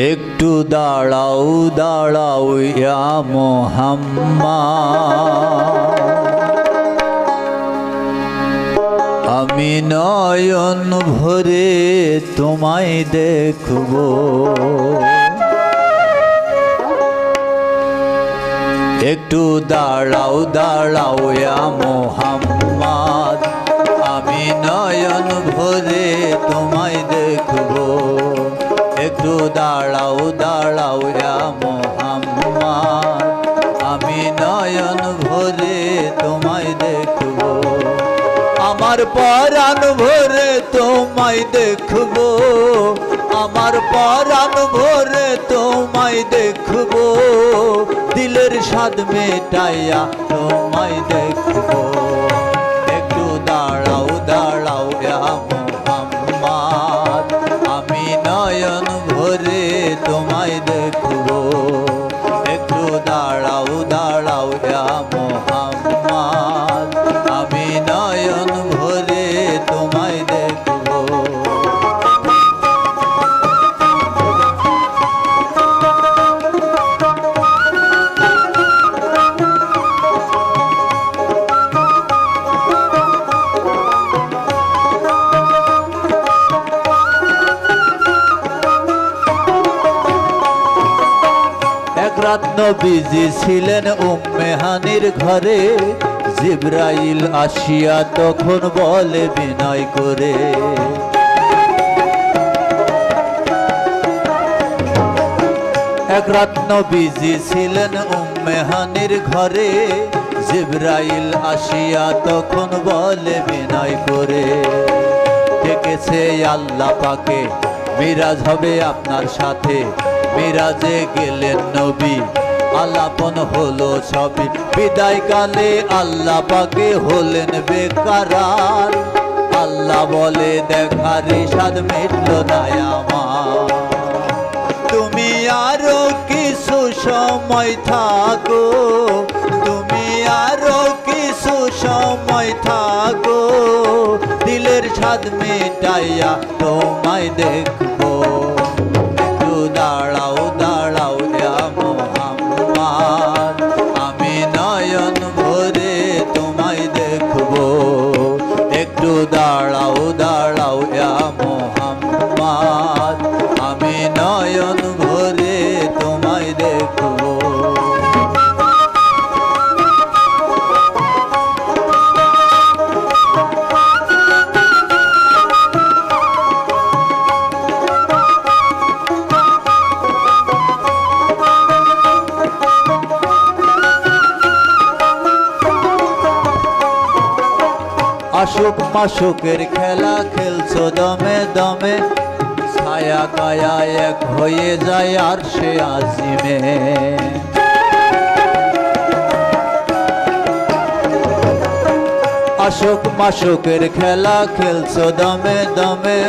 একটু দাঁড়াও দাঁড়াও ইয়া মুহাম্মদ, আমি নয়ন ভরে তোমায় দেখব। একটু দাঁড়াও দাঁড়াও ইয়া মুহাম্মদ, আমি নয়ন ভরে তোমায় দেখব। একটু দাঁড়াও দাঁড়াও ইয়া মুহাম্মদ, আমি নয়ন ভরে তোমায় দেখব। আমার পরাণ ভরে তোমায় দেখব, আমার পরাণ ভরে তোমায় দেখব। দিলের স্বাদ মেটাইয়া তোমায় দেখব। একটু দাঁড়াও দাঁড়াও ইয়া মুহাম্মদ, আমি নয়ন ভরে তোমায় দেখব। একটু দাঁড়াও দাঁড়াও ইয়া মুহাম্মদ, আমি নয়ন ভরে তোমায় দেখব। রাত নবীজি ছিলেন উম্মে হানির ঘরে, জিবরাইল আসিয়া তখন বলে বিনয় করে, এক রাত নবীজি ছিলেন উম্মে হানির ঘরে, জিবরাইল আসিয়া তখন বলে বিনয় করে, ডেকেছে আল্লাহ পাকে মিরাজ হবে আপনার সাথে। মিরাজে গেলেন নবী, আলাপন হলো সবই। বিদায় কালে আল্লাহ পাকে হলেন বেকারার। আল্লাহ বলে দেখার স্বাদ মিটল না আমার, তুমি আরো কিছু সময় থাকো, তুমি আরো কিছু সময় থাকো। দিলের স্বাদ মেটাইয়া তোমায় দেখবো। দাঁড়াও দাঁড়াও ইয়া মুহাম্মদ, আমি নয়ন ভরে তোমায় দেখব। একটু দাঁড়াও দাঁড়াও ইয়া মুহাম্মদ, আমি নয়ন ভরে তোমায় দেখব। আশুক মাশুকের খেলা খেলছো দমে দমে, ছায়া কায়া এক হয়ে যায় আর সে আজিমে। আশুক মাশুকের খেলা খেলছো দমে দমে,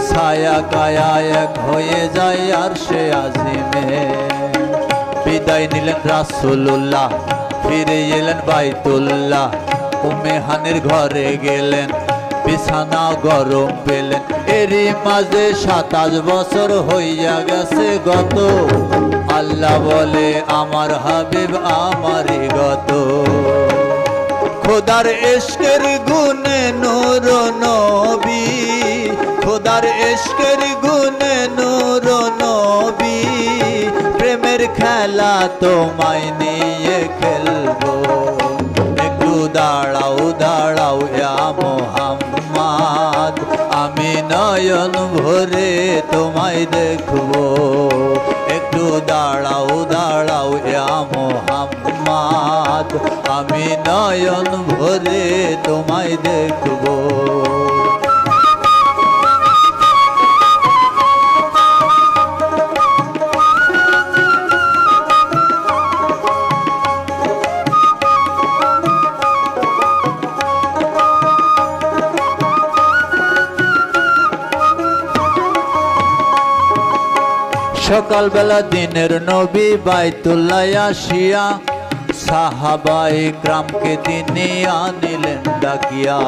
ছায়া কায়া এক হয়ে যায় আর সে আজিমে। বিদায় নিলেন রাসূলুল্লাহ, ফিরে এলেন বাইতুল্লাহ। উম্মে হানির ঘরে গেলেন, বিছানা গরম পেলেন। এরই মাঝে 27 বছর হইয়া গেছে গত। আল্লাহ বলে আমার হাবিব আমারই গত। খোদার ইশকের গুণে নূর নবী, খোদার ইশকের গুণে নূর নবী। প্রেমের খেলা তোমায় নিয়ে খেলবো। দাঁড়াও দাঁড়াও ইয়া মুহাম্মদ, আমি নয়ন ভরে তোমায় দেখব। একটু দাঁড়াও দাঁড়াও ইয়া মুহাম্মদ, আমি নয়ন ভরে তোমায় দেখব। সকালবেলা দিনের নবী বাইতুল্লাহ আসিয়া, সাহাবায়ে কিরামকে তিনি আনিলেন ডাকিয়া।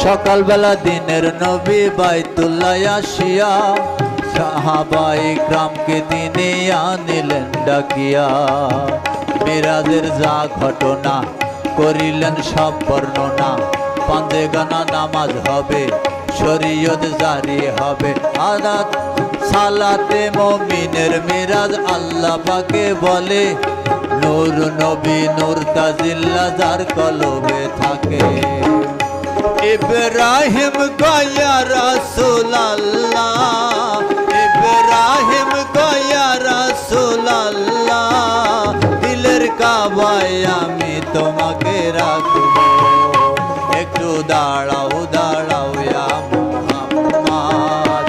সকালবেলা দিনের নবী বাইতুল্লাহ আসিয়া সাহাবায়ে ইকরামকে তিনি আনিলেন ডাকিয়া। মিরাজের যা ঘটনা করিলেন সব বর্ণনা। পাঁচে গানা নামাজ হবে, শরীয়ত জারি হবে। আদাত সালাতে মুমিনের মিরাজ আল্লাহ পাকে বলে। নূর নবী নূর তাজিল্লা যার কলবে থাকে। ইব্রাহিম গয়া রাসূলুল্লাহ, ইব্রাহিম গয়া রাসূলুল্লাহ, দিলের কাবায় আমি তোমাকে রাখব। একটু দাঁড়াও দাঁড়াও ইয়া মুহাম্মদ,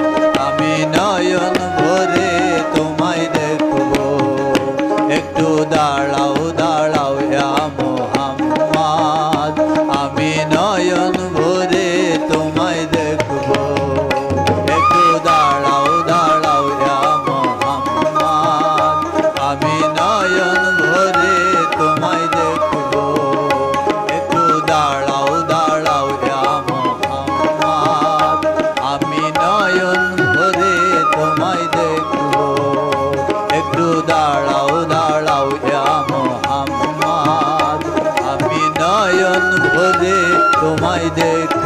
আমি নয়ন ভরে তোমায় দেখব। একটু দাঁড়াও দাঁড়াও ইয়া মুহাম্মদ, আমি নয়ন ভরে তোমায় দেখব। একটু দাঁড়াও দাঁড়াও ইয়া মুহাম্মদ, আমি নয়ন ভরে তোমায় দেখব। একটু দাঁড়াও দাঁড়াও ইয়া মুহাম্মদ, আমি নয়ন ভরে তোমায় দেখব। একটু দাঁড়াও দাঁড়াও ইয়া মুহাম্মদ, আমি নয়ন ভরে তোমায় দেখব।